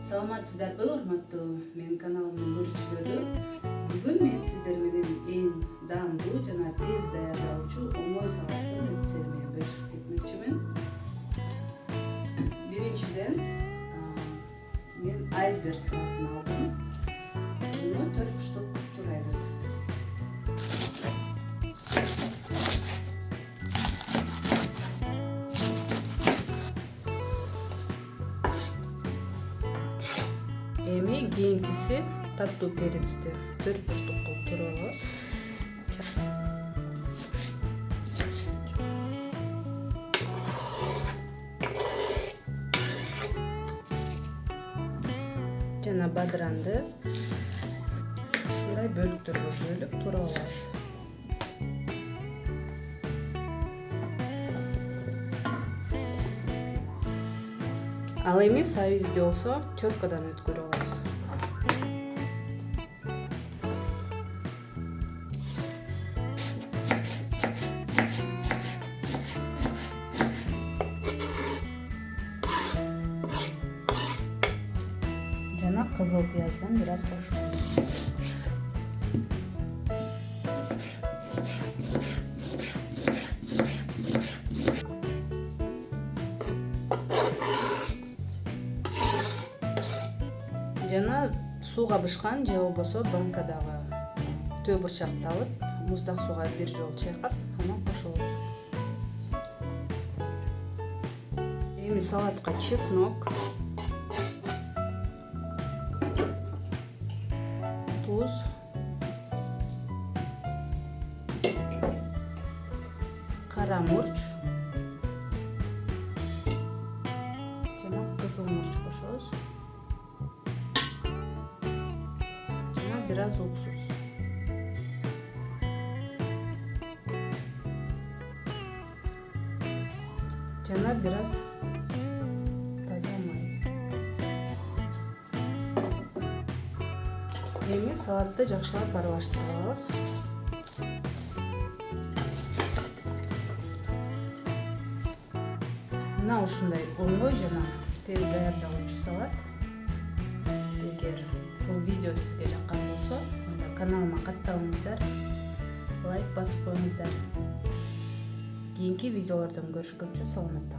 Саламатсыздарбы, урматтуу менин каналымдын көрүүчүлөрү. Бүгүн мен сиздер менен эң даамдуу жана тез даярдалуучу оңой салаттын рецептин менен бөлүшүп кетмекчимин. Биринчиден мен айсберг салатын алдым. Буну 4 бурчтук турайбыз. Эми кийинкиси таттуу перецти 4 бурчтук кылып турабыз. Жана бадыранды мындай бөлүктөргө бөлүп турабыз. Ал эми сабизди болсо теркадан өткөрүп алабыз. Жана кызыл пияздан бираз кошуп. Жана сууга бышкан же болбосо банкадагы төө бурчакты алып, муздак сууга бир жолу чайкап, анан кошобуз. Эми салатка чеснок, туз, кара мурч жана кызыл мурч кошобуз. Biraz уксус. Жана biraz таза май. Эми салатты жакшылап аралаштырабыз. Мына ушундай оңой жана тез даярдалуучу салат. Эгер бул видео сизге жаккан болсо, анда каналыма катталыңыздар, лайк басып коюңуздар. Кийинки видеолордон көрүшкөнчө саламатта